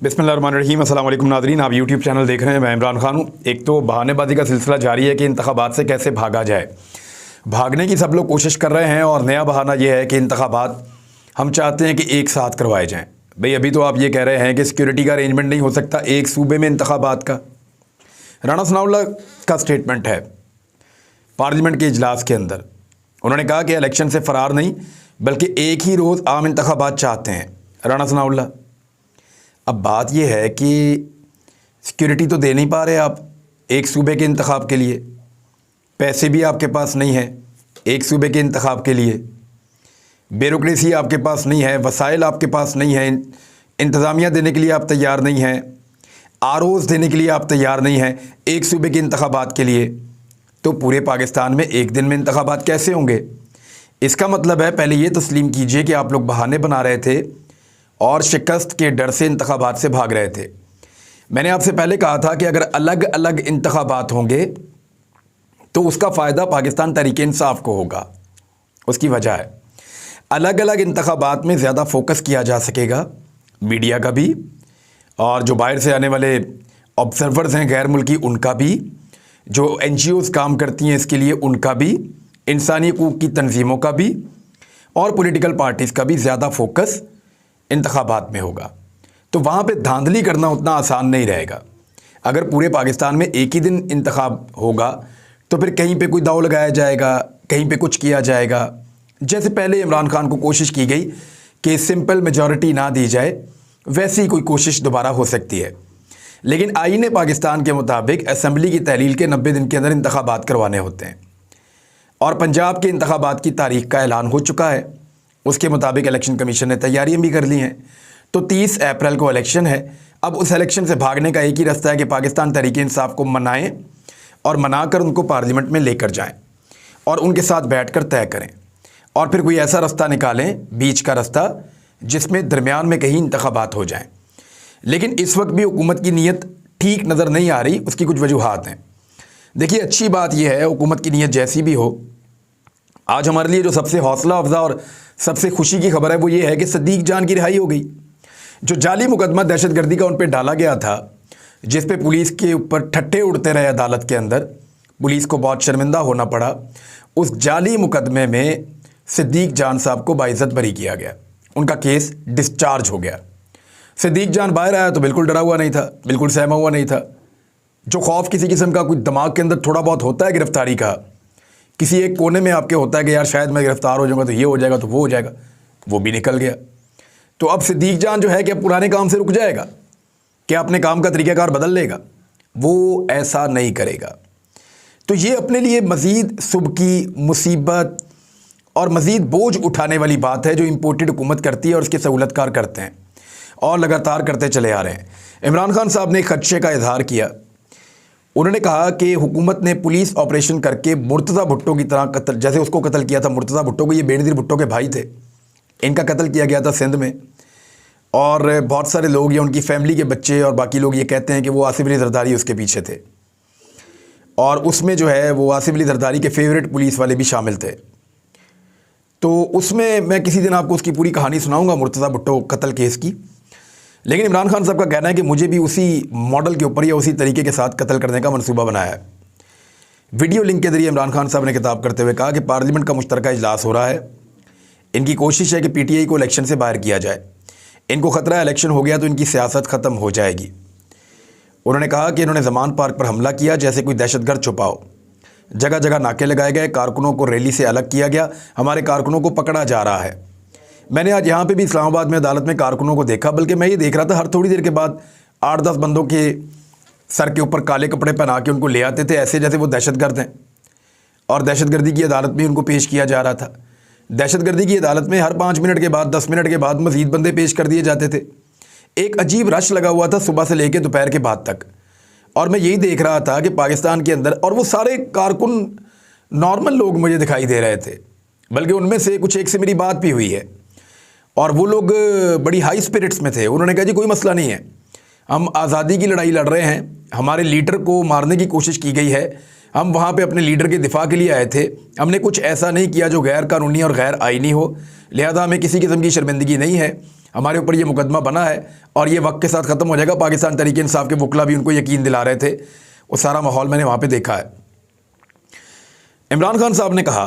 बिस्मिल्लाहिर्रहमानिर्रहीम। अस्सलाम वालेकुम नाज़रीन, आप यूट्यूब चैनल देख रहे हैं। मैं इमरान खान हूँ। एक तो बहानेबाजी का सिलसिला जारी है कि इंतखाबात से कैसे भागा जाए। भागने की सब लोग कोशिश कर रहे हैं और नया बहाना यह है कि इंतखाबात हम चाहते हैं कि एक साथ करवाए जाएँ। भाई अभी तो आप ये कह रहे हैं कि सिक्योरिटी का अरेंजमेंट नहीं हो सकता एक सूबे में इंतखाबात का। राणा सनाउल्लाह का स्टेटमेंट है पार्लियामेंट के इजलास के अंदर। उन्होंने कहा कि इलेक्शन से फ़रार नहीं बल्कि एक ही रोज़ आम इंतखाबात चाहते हैं राणा सनाउल्लाह। अब बात यह है कि सिक्योरिटी तो दे नहीं पा रहे आप एक सूबे के इंतखाब के लिए, पैसे भी आपके पास नहीं है एक सूबे के इंतखाब के लिए, ब्यूरोक्रेसी आपके पास नहीं है, वसाइल आपके पास नहीं है, इंतज़ामिया देने के लिए आप तैयार नहीं हैं, आरओज़ देने के लिए आप तैयार नहीं हैं एक सूबे के इंतखाबात के लिए। तो पूरे पाकिस्तान में एक दिन में इंतखाबात कैसे होंगे? इसका मतलब है पहले ये तस्लीम कीजिए कि आप लोग बहाने बना रहे थे और शिकस्त के डर से इंतखाबात से भाग रहे थे। मैंने आपसे पहले कहा था कि अगर अलग अलग इंतखाबात होंगे तो उसका फ़ायदा पाकिस्तान तहरीक-ए-इंसाफ को होगा। उसकी वजह है अलग अलग इंतखाबात में ज़्यादा फोकस किया जा सकेगा, मीडिया का भी और जो बाहर से आने वाले ऑब्जर्वर्स हैं गैर मुल्की उनका भी, जो NGOs काम करती हैं इसके लिए उनका भी, इंसानी हकूक़ की तंजीमों का भी और पॉलिटिकल पार्टीज़ का भी ज़्यादा फोकस इंतखाबात में होगा। तो वहाँ पे धांधली करना उतना आसान नहीं रहेगा। अगर पूरे पाकिस्तान में एक ही दिन इंतखाब होगा तो फिर कहीं पे कोई दाव लगाया जाएगा, कहीं पे कुछ किया जाएगा। जैसे पहले इमरान खान को कोशिश की गई कि सिंपल मेजॉरिटी ना दी जाए, वैसी ही कोई कोशिश दोबारा हो सकती है। लेकिन आईन पाकिस्तान के मुताबिक असम्बली की तहलील के 90 दिन के अंदर इंतखाबात करवाने होते हैं और पंजाब के इंतखाबात की तारीख का ऐलान हो चुका है। उसके मुताबिक इलेक्शन कमीशन ने तैयारियां भी कर ली हैं। तो 30 अप्रैल को इलेक्शन है। अब उस इलेक्शन से भागने का एक ही रास्ता है कि पाकिस्तान तहरीक-ए-इंसाफ को मनाएं और मनाकर उनको पार्लियामेंट में लेकर जाएं और उनके साथ बैठकर तय करें और फिर कोई ऐसा रास्ता निकालें, बीच का रास्ता, जिसमें दरमियान में कहीं इंतखाबात हो जाएँ। लेकिन इस वक्त भी हुकूमत की नीयत ठीक नज़र नहीं आ रही। उसकी कुछ वजूहात हैं। देखिए अच्छी बात यह है हुकूमत की नीयत जैसी भी हो, आज हमारे लिए जो सबसे हौसला अफजा और सबसे खुशी की खबर है वो ये है कि सदीक जान की रिहाई हो गई। जो जाली मुकदमा दहशतगर्दी का उन पर डाला गया था, जिस पे पुलिस के ऊपर ठट्ठे उड़ते रहे अदालत के अंदर, पुलिस को बहुत शर्मिंदा होना पड़ा, उस जाली मुकदमे में सदीक जान साहब को बाइज्जत बरी किया गया। उनका केस डिस्चार्ज हो गया। सदीक जान बाहर आया तो बिल्कुल डरा हुआ नहीं था, बिल्कुल सहमा हुआ नहीं था। जो खौफ किसी किस्म का कोई दिमाग के अंदर थोड़ा बहुत होता है गिरफ्तारी का, किसी एक कोने में आपके होता है कि यार शायद मैं गिरफ्तार हो जाऊंगा तो ये हो जाएगा तो वो हो जाएगा, वो भी निकल गया। तो अब सदीक जान जो है कि पुराने काम से रुक जाएगा, क्या अपने काम का तरीक़ाकार बदल लेगा? वो ऐसा नहीं करेगा। तो ये अपने लिए मज़ीद सुबकी मुसीबत और मज़ीद बोझ उठाने वाली बात है जो इम्पोर्टेड हुकूमत करती है और उसके सहूलतकार करते हैं और लगातार करते चले आ रहे हैं। इमरान खान साहब ने खदशे का इजहार किया। उन्होंने कहा कि हुकूमत ने पुलिस ऑपरेशन करके मुर्तज़ा भुट्टो की तरह कत्ल, जैसे उसको कत्ल किया था मुर्तज़ा भुट्टो को, ये बेनज़ीर भुट्टो के भाई थे, इनका कत्ल किया गया था सिंध में। और बहुत सारे लोग या उनकी फैमिली के बच्चे और बाकी लोग ये कहते हैं कि वो आसिफ अली जरदारी उसके पीछे थे और उसमें जो है वो आसिफ अली जरदारी के फेवरेट पुलिस वाले भी शामिल थे। तो उसमें मैं किसी दिन आपको उसकी पूरी कहानी सुनाऊँगा मुर्तज़ा भुट्टो कत्ल केस की। लेकिन इमरान खान साहब का कहना है कि मुझे भी उसी मॉडल के ऊपर या उसी तरीके के साथ कत्ल करने का मंसूबा बनाया है। वीडियो लिंक के ज़रिए इमरान खान साहब ने खिताब करते हुए कहा कि पार्लियामेंट का मुश्तरका इजलास हो रहा है, इनकी कोशिश है कि PTI को इलेक्शन से बाहर किया जाए। इनको ख़तरा है इलेक्शन हो गया तो इनकी सियासत ख़त्म हो जाएगी। उन्होंने कहा कि इन्होंने ज़मान पार्क पर हमला किया जैसे कोई दहशतगर्द छुपा हो, जगह जगह नाके लगाए गए, कारकुनों को रैली से अलग किया गया, हमारे कारकुनों को पकड़ा जा रहा है। मैंने आज यहाँ पे भी इस्लामाबाद में अदालत में कारकुनों को देखा, बल्कि मैं ये देख रहा था हर थोड़ी देर के बाद 8-10 बंदों के सर के ऊपर काले कपड़े पहना के उनको ले आते थे, ऐसे जैसे वो दहशतगर्द हैं, और दहशतगर्दी की अदालत में उनको पेश किया जा रहा था। दहशतगर्दी की अदालत में हर 5 मिनट के बाद 10 मिनट के बाद मज़ीद बंदे पेश कर दिए जाते थे। एक अजीब रश लगा हुआ था सुबह से लेकर दोपहर के बाद तक। और मैं यही देख रहा था कि पाकिस्तान के अंदर, और वो सारे कारकुन नॉर्मल लोग मुझे दिखाई दे रहे थे, बल्कि उनमें से कुछ एक से मेरी बात भी हुई है और वो लोग बड़ी हाई स्पिरिट्स में थे। उन्होंने कहा जी कोई मसला नहीं है, हम आज़ादी की लड़ाई लड़ रहे हैं, हमारे लीडर को मारने की कोशिश की गई है, हम वहाँ पे अपने लीडर के दिफा के लिए आए थे, हमने कुछ ऐसा नहीं किया जो गैर कानूनी और गैर आइनी हो, लिहाजा हमें किसी किस्म की शर्मिंदगी नहीं है, हमारे ऊपर ये मुकदमा बना है और ये वक्त के साथ ख़त्म हो जाएगा। पाकिस्तान तहरीक इंसाफ के वकला भी उनको यकीन दिला रहे थे। वो सारा माहौल मैंने वहाँ पे देखा है। इमरान खान साहब ने कहा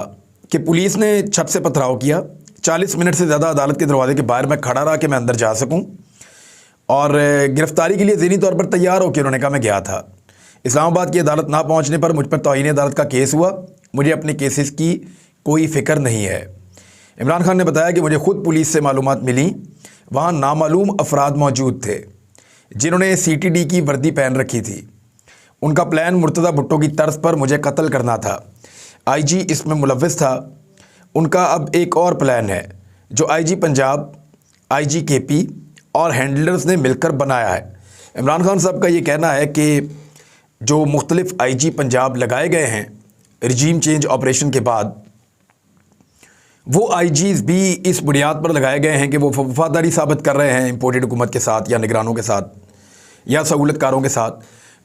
कि पुलिस ने छत से पथराव किया, 40 मिनट से ज़्यादा अदालत के दरवाजे के बाहर मैं खड़ा रहा कि मैं अंदर जा सकूँ, और गिरफ़्तारी के लिए ज़हनी तौर पर तैयार होकर उन्होंने कहा मैं गया था। इस्लामाबाद की अदालत ना पहुँचने पर मुझ पर तौहीन अदालत का केस हुआ। मुझे अपने केसेस की कोई फ़िक्र नहीं है। इमरान खान ने बताया कि मुझे ख़ुद पुलिस से मालूमात मिली, वहाँ नामालूम अफराद मौजूद थे जिन्होंने CTD की वर्दी पहन रखी थी। उनका प्लान मुर्तज़ा भुट्टो की तर्ज पर मुझे कत्ल करना था। IG इसमें मुलव्वस था। उनका अब एक और प्लान है जो IG पंजाब, IG KP और हैंडलर्स ने मिलकर बनाया है। इमरान खान साहब का ये कहना है कि जो मुख्तलिफ़ IG पंजाब लगाए गए हैं रिजीम चेंज ऑपरेशन के बाद, वो IGs भी इस बुनियाद पर लगाए गए हैं कि वो वफादारी साबित कर रहे हैं इम्पोर्टेड हुकूमत के साथ या निगरानों के साथ या सहूलतकारों के साथ।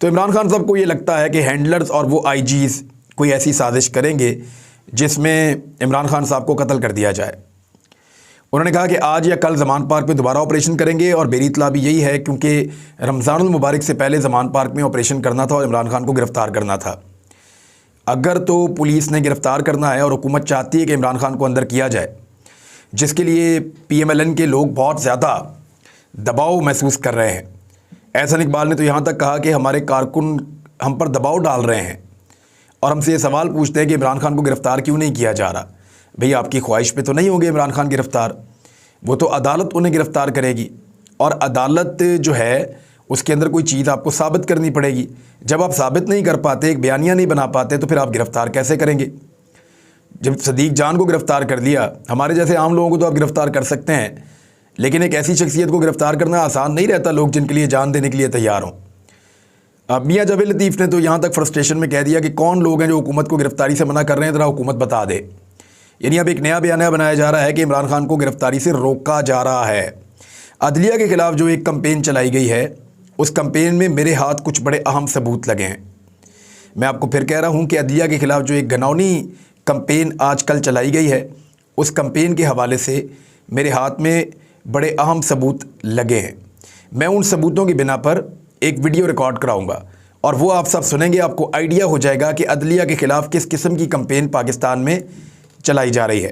तो इमरान खान साहब को ये लगता है कि हैंडलर्स और वो IGs कोई ऐसी साजिश करेंगे जिसमें इमरान खान साहब को कत्ल कर दिया जाए। उन्होंने कहा कि आज या कल ज़मान पार्क में दोबारा ऑपरेशन करेंगे और मेरी इत्तला भी यही है क्योंकि रमज़ानुल मुबारक से पहले ज़मान पार्क में ऑपरेशन करना था और इमरान खान को गिरफ़्तार करना था। अगर तो पुलिस ने गिरफ़्तार करना है और हुकूमत चाहती है कि इमरान खान को अंदर किया जाए, जिसके लिए PMLN के लोग बहुत ज़्यादा दबाव महसूस कर रहे हैं। एहसन इकबाल ने तो यहाँ तक कहा कि हमारे कारकुन हम पर दबाव डाल रहे हैं और हमसे ये सवाल पूछते हैं कि इमरान खान को गिरफ़्तार क्यों नहीं किया जा रहा। भई आपकी ख्वाहिश पे तो नहीं होंगे इमरान खान गिरफ़्तार, वो तो अदालत उन्हें गिरफ़्तार करेगी और अदालत जो है उसके अंदर कोई चीज़ आपको साबित करनी पड़ेगी। जब आप साबित नहीं कर पाते, एक बयानिया नहीं बना पाते, तो फिर आप गिरफ़्तार कैसे करेंगे। जब सदीक जान को गिरफ़्तार कर लिया, हमारे जैसे आम लोगों को तो आप गिरफ़्तार कर सकते हैं, लेकिन एक ऐसी शख्सियत को गिरफ़्तार करना आसान नहीं रहता, लोग जिनके लिए जान देने के लिए तैयार हों। मियाँ जावेद लतीफ़ ने तो यहाँ तक फ्रस्ट्रेशन में कह दिया कि कौन लोग हैं जो हुकूमत को गिरफ़्तारी से मना कर रहे हैं, ज़रा हुकूमत बता दे। यानी अब एक नया बयान बनाया जा रहा है कि इमरान खान को गिरफ़्तारी से रोका जा रहा है। अदलिया के ख़िलाफ़ जो एक कैंपेन चलाई गई है, उस कैंपेन में मेरे हाथ कुछ बड़े अहम सबूत लगे हैं। मैं आपको फिर कह रहा हूँ कि अदलिया के ख़िलाफ़ जो एक घिनौनी कैंपेन आजकल चलाई गई है, उस कैंपेन के हवाले से मेरे हाथ में बड़े अहम सबूत लगे हैं। मैं उन सबूतों की बिना पर एक वीडियो रिकॉर्ड कराऊंगा और वो आप सब सुनेंगे, आपको आइडिया हो जाएगा कि अदलिया के ख़िलाफ़ किस किस्म की कैंपेन पाकिस्तान में चलाई जा रही है।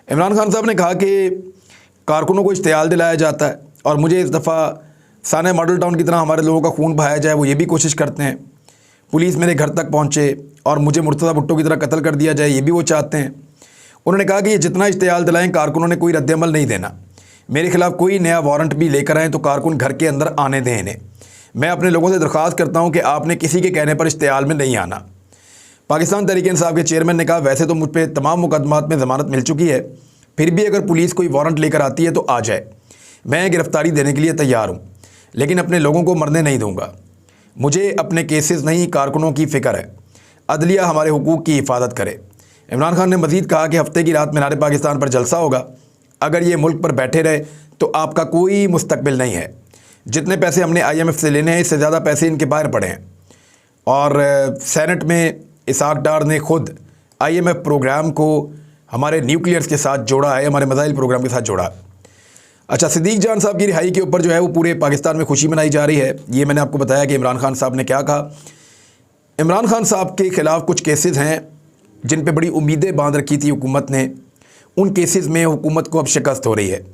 इमरान खान साहब ने कहा कि कारकुनों को इश्तियाल दिलाया जाता है और मुझे इस दफ़ा साना मॉडल टाउन की तरह हमारे लोगों का खून बहाया जाए, वो ये भी कोशिश करते हैं। पुलिस मेरे घर तक पहुंचे और मुझे मुर्तज़ा भुट्टो की तरह कत्ल कर दिया जाए, ये भी वो चाहते हैं। उन्होंने कहा कि ये जितना इश्तियाल दिलाएं, कारकुनों ने कोई रद्द-ए-अमल नहीं देना। मेरे ख़िलाफ़ कोई नया वारंट भी लेकर आएँ तो कारकुन घर के अंदर आने दें इन्हें। मैं अपने लोगों से दरख्वास्त करता हूँ कि आपने किसी के कहने पर इश्तियाल में नहीं आना। पाकिस्तान तहरीक इंसाफ के चेयरमैन ने कहा, वैसे तो मुझ पर तमाम मुकदमात में ज़मानत मिल चुकी है, फिर भी अगर पुलिस कोई वारंट लेकर आती है तो आ जाए। मैं गिरफ़्तारी देने के लिए तैयार हूँ, लेकिन अपने लोगों को मरने नहीं दूंगा। मुझे अपने केसेस नहीं, कारकुनों की फ़िक्र है। अदलिया हमारे हुकूक की हिफाजत करे। इमरान खान ने मज़ीद कहा कि हफ्ते की रात मीनार पाकिस्तान पर जलसा होगा। अगर ये मुल्क पर बैठे रहे तो आपका कोई मुस्तकबिल नहीं है। जितने पैसे हमने IMF से लेने हैं, इससे ज़्यादा पैसे इनके बाहर पड़े हैं। और सेनेट में इसाक डार ने खुद IMF प्रोग्राम को हमारे न्यूक्लियर्स के साथ जोड़ा है, हमारे मिसाइल प्रोग्राम के साथ जोड़ा। अच्छा, सदीक जान साहब की रिहाई के ऊपर जो है वो पूरे पाकिस्तान में खुशी मनाई जा रही है। ये मैंने आपको बताया कि इमरान खान साहब ने क्या कहा। इमरान खान साहब के ख़िलाफ़ कुछ केसेस हैं जिन पे बड़ी उम्मीदें बांध रखी थी हुकूमत ने, उन केसेस में हुकूमत को अब शिकस्त हो रही है।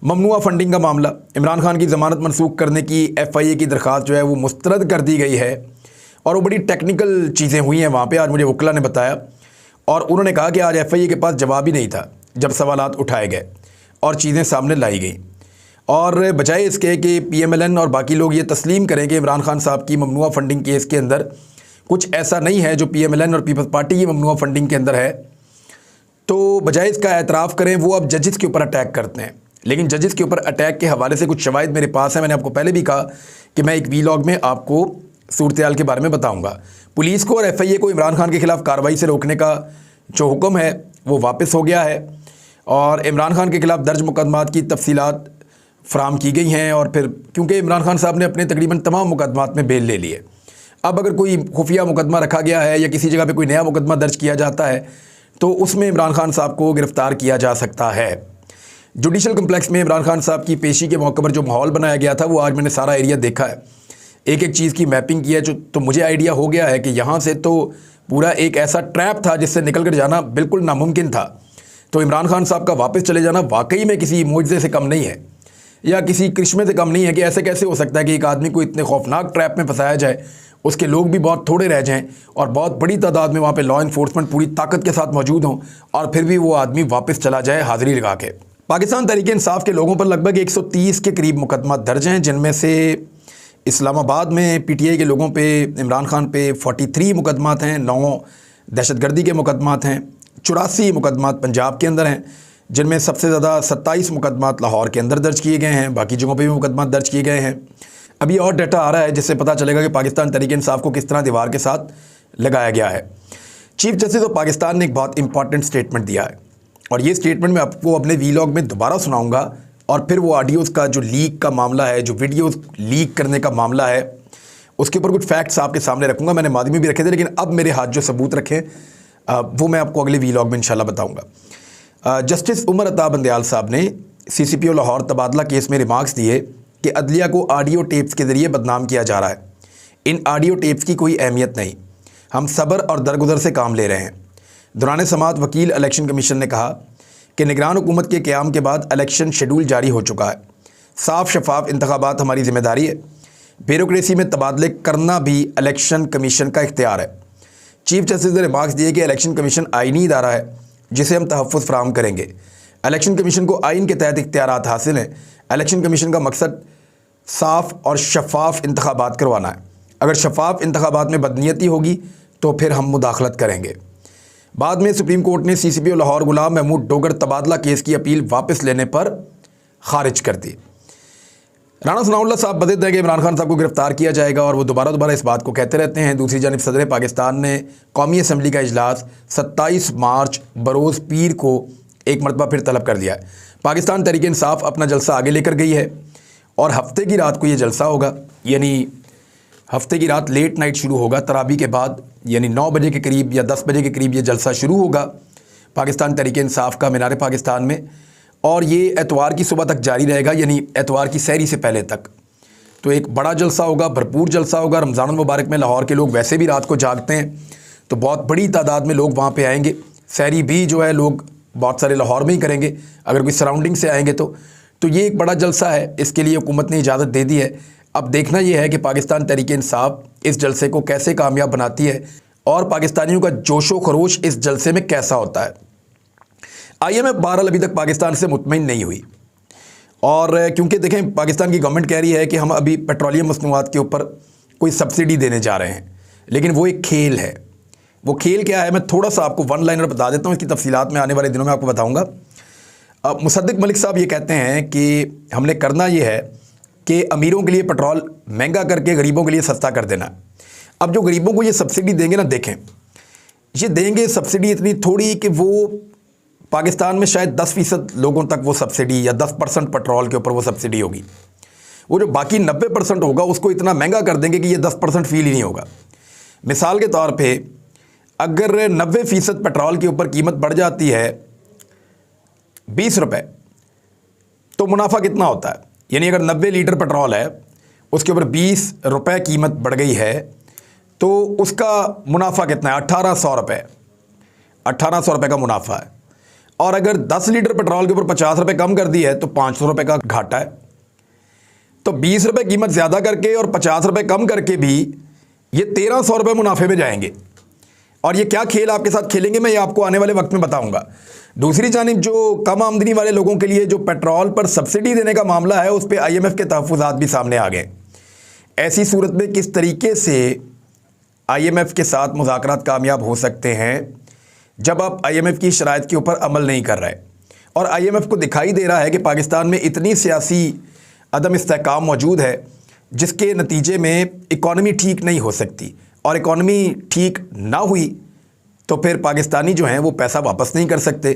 ममनुआ फंडिंग का मामला, इमरान खान की ज़मानत मनसूख करने की FIA की दरख्वास्त जो है वो मुस्तरद कर दी गई है और वो बड़ी टेक्निकल चीज़ें हुई हैं वहाँ पे। आज मुझे वकला ने बताया और उन्होंने कहा कि आज FIA के पास जवाब ही नहीं था जब सवालात उठाए गए और चीज़ें सामने लाई गई। और बजाय इसके कि PMLN और बाकी लोग ये तस्लीम करें कि इमरान खान साहब की ममनुआ फंडिंग केस के अंदर कुछ ऐसा नहीं है जो PMLN और पीपल्स पार्टी की ममनुआ फंडिंग के अंदर है, तो बजाय इसका एतराफ़ करें वो अब जजेस के ऊपर अटैक करते हैं। लेकिन जजेस के ऊपर अटैक के हवाले से कुछ शवाहिद मेरे पास है। मैंने आपको पहले भी कहा कि मैं एक वीलॉग में आपको सूरत-ए-हाल के बारे में बताऊँगा। पुलिस को और FIA को इमरान खान के ख़िलाफ़ कार्रवाई से रोकने का जो हुक्म है वो वापस हो गया है और इमरान खान के ख़िलाफ़ दर्ज मुकदमात की तफसीलात फ़राहम की गई हैं। और फिर क्योंकि इमरान खान साहब ने अपने तकरीबन तमाम मुकदमात में बेल ले लिए, अब अगर कोई खुफिया मुकदमा रखा गया है या किसी जगह पे कोई नया मुकदमा दर्ज किया जाता है तो उसमें इमरान खान साहब को गिरफ़्तार किया जा सकता है। जुडिशल कम्प्लेक्स में इमरान खान साहब की पेशी के मौके पर जो माहौल बनाया गया था वो आज मैंने सारा एरिया देखा है, एक एक चीज़ की मैपिंग की है जो तो मुझे आइडिया हो गया है कि यहाँ से तो पूरा एक ऐसा ट्रैप था जिससे निकल कर जाना बिल्कुल नामुमकिन था। तो इमरान खान साहब का वापस चले जाना वाकई में किसी मुआजिज़े से कम नहीं है या किसी करिश्मे से कम नहीं है कि ऐसे कैसे हो सकता है कि एक आदमी को इतने खौफनाक ट्रैप में फंसाया जाए, उसके लोग भी बहुत थोड़े रह जाएं और बहुत बड़ी तादाद में वहाँ पे लॉ इन्फोर्समेंट पूरी ताकत के साथ मौजूद हों और फिर भी वो आदमी वापस चला जाए हाज़िरी लगा के। पाकिस्तान तहरीक इंसाफ के लोगों पर लगभग 130 के करीब मुकदमा दर्ज हैं, जिनमें से इस्लामाबाद में PTI के लोगों पे इमरान खान पे 43 मुकदमात हैं, 9 दहशतगर्दी के मुकदमात हैं, 84 मुकदमात पंजाब के अंदर हैं, जिनमें सबसे ज़्यादा 27 मुकदमात लाहौर के अंदर दर्ज किए गए हैं, बाकी जगहों पे भी मुकदमात दर्ज किए गए हैं। अभी और डाटा आ रहा है जिससे पता चलेगा कि पाकिस्तान तहरीक इंसाफ को किस तरह दीवार के साथ लगाया गया है। चीफ जस्टिस ऑफ पाकिस्तान ने एक बहुत इंपॉर्टेंट स्टेटमेंट दिया है और ये स्टेटमेंट मैं आपको अपने वीलॉग में दोबारा सुनाऊंगा और फिर वो ऑडियोज़ का जो लीक का मामला है, जो वीडियोज़ लीक करने का मामला है, उसके ऊपर कुछ फैक्ट्स आपके सामने रखूँगा। मैंने मादी में भी रखे थे लेकिन अब मेरे हाथ जो सबूत रखे वो मैं आपको अगले वीलॉग में इंशाल्लाह बताऊँगा। जस्टिस उमर अता बंदयाल साहब ने CCPO लाहौर तबादला केस में रिमार्क्स दिए कि अदलिया को ऑडियो टेप्स के ज़रिए बदनाम किया जा रहा है। इन ऑडियो टेप्स की कोई अहमियत नहीं, हम सब्र और दरगुजर से काम ले रहे हैं। दौरान समाअत वकील इलेक्शन कमीशन ने कहा कि निगरान हुकूमत के क़याम के बाद इलेक्शन शेड्यूल जारी हो चुका है। साफ शफाफ इंतखाबात हमारी ज़िम्मेदारी है। ब्यूरोक्रेसी में तबादले करना भी इलेक्शन कमीशन का इख्तियार है। चीफ जस्टिस ने रिमार्क्स दिए कि इलेक्शन कमीशन आइनी इदारा है जिसे हम तहफ़्फ़ुज़ फराहम करेंगे। इलेक्शन कमीशन को आइन के तहत इख्तियारात हासिल हैं। इलेक्शन कमीशन का मकसद साफ़ और शफाफ इंतखाबात करवाना है। अगर शफाफ इंतखाबात में बदनीयती होगी तो फिर हम मुदाखलत करेंगे। बाद में सुप्रीम कोर्ट ने CCPO लाहौर गुलाम महमूद डोगर तबादला केस की अपील वापस लेने पर खारिज कर दी। राना सनाउल्लाह साहब बदद है कि इमरान खान साहब को गिरफ्तार किया जाएगा और वो दोबारा इस बात को कहते रहते हैं। दूसरी जानिब सदर पाकिस्तान ने कौमी असम्बली का इजलास 27 मार्च बरोज़ पीर को एक मरतबा फिर तलब कर दिया है। पाकिस्तान तहरीक इंसाफ अपना जलसा आगे लेकर गई है और हफ्ते की रात को ये जलसा होगा, यानी हफ्ते की रात लेट नाइट शुरू होगा तरावी के बाद, यानी 9 बजे के करीब या 10 बजे के करीब ये जलसा शुरू होगा पाकिस्तान तहरीक इंसाफ का मीनार पाकिस्तान में और ये एतवार की सुबह तक जारी रहेगा, यानी एतवार की सहरी से पहले तक। तो एक बड़ा जलसा होगा, भरपूर जलसा होगा। रमज़ान मुबारक में लाहौर के लोग वैसे भी रात को जागते हैं तो बहुत बड़ी तादाद में लोग वहाँ पे आएंगे। सहरी भी जो है लोग बहुत सारे लाहौर में ही करेंगे, अगर कोई सराउंडिंग से आएंगे तो ये एक बड़ा जलसा है। इसके लिए हुकूमत ने इजाज़त दे दी है। अब देखना ये है कि पाकिस्तान तहरीक इंसाफ इस जलसे को कैसे कामयाब बनाती है और पाकिस्तानियों का जोशो खरोश इस जलसे में कैसा होता है। IMF बहरहाल अभी तक पाकिस्तान से मुतमईन नहीं हुई और क्योंकि देखें पाकिस्तान की गवर्नमेंट कह रही है कि हम अभी पेट्रोलियम मसनूआत के ऊपर कोई सब्सिडी देने जा रहे हैं, लेकिन वो एक खेल है। वो खेल क्या है मैं थोड़ा सा आपको वन लाइनर बता देता हूँ, इसकी तफसीलात में आने वाले दिनों में आपको बताऊँगा। मुसद्दिक मलिक साहब ये कहते हैं कि हमने करना ये है कि अमीरों के लिए पेट्रोल महंगा करके गरीबों के लिए सस्ता कर देना। अब जो गरीबों को ये सब्सिडी देंगे ना, देखें ये देंगे सब्सिडी इतनी थोड़ी कि वो पाकिस्तान में शायद 10% लोगों तक वो सब्सिडी या 10% पेट्रोल के ऊपर वो सब्सिडी होगी। वो जो बाकी 90% होगा उसको इतना महंगा कर देंगे कि ये 10% फील ही नहीं होगा। मिसाल के तौर पे अगर 90% पेट्रोल के ऊपर कीमत बढ़ जाती है 20 रुपये, तो मुनाफा कितना होता है? यानी अगर 90 लीटर पेट्रोल है उसके ऊपर 20 रुपये कीमत बढ़ गई है तो उसका मुनाफा कितना है? 1800 रुपये। 1800 रुपये का मुनाफा है। और अगर 10 लीटर पेट्रोल के ऊपर 50 रुपये कम कर दी है तो 500 रुपये का घाटा है। तो 20 रुपये कीमत ज़्यादा करके और 50 रुपये कम करके भी ये 1300 रुपये मुनाफे में जाएंगे। और ये क्या खेल आपके साथ खेलेंगे मैं ये आपको आने वाले वक्त में बताऊंगा। दूसरी जानिब जो कम आमदनी वाले लोगों के लिए जो पेट्रोल पर सब्सिडी देने का मामला है उस पर IMF के तहफ़्फ़ुज़ात भी सामने आ गए। ऐसी सूरत में किस तरीके से IMF के साथ मुज़ाकरात कामयाब हो सकते हैं जब आप IMF की शराइत के ऊपर अमल नहीं कर रहे और IMF को दिखाई दे रहा है कि पाकिस्तान में इतनी सियासी अदम इस्तेहकाम मौजूद है जिसके नतीजे में इकॉनमी ठीक नहीं हो सकती और इकॉनमी ठीक ना हुई तो फिर पाकिस्तानी जो हैं वो पैसा वापस नहीं कर सकते।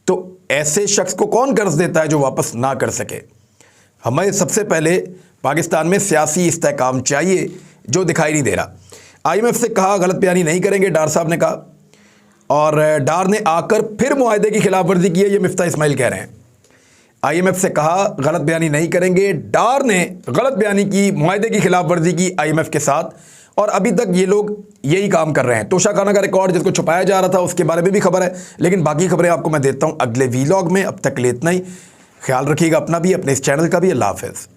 तो ऐसे शख्स को कौन कर्ज देता है जो वापस ना कर सके? हमें सबसे पहले पाकिस्तान में सियासी इस्तेहकाम चाहिए जो दिखाई नहीं दे रहा। IMF से कहा गलत बयानी नहीं करेंगे, डार साहब ने कहा, और डार ने आकर फिर मुआहदे की खिलाफ वर्जी की है, ये मिफ्ता इस्माइल कह रहे हैं। आईएमएफ से कहा गलत बयानी नहीं करेंगे। डार ने गलत बयानी की, मुआहदे की खिलाफ वर्जी की आईएमएफ के साथ, और अभी तक ये लोग यही काम कर रहे हैं। तोशा खाना का रिकॉर्ड जिसको छुपाया जा रहा था उसके बारे में भी खबर है, लेकिन बाकी खबरें आपको मैं देता हूं अगले वीलॉग में। अब तक ले इतना ही। ख्याल रखिएगा अपना भी, अपने इस चैनल का भी। अल्लाह हाफ़िज़।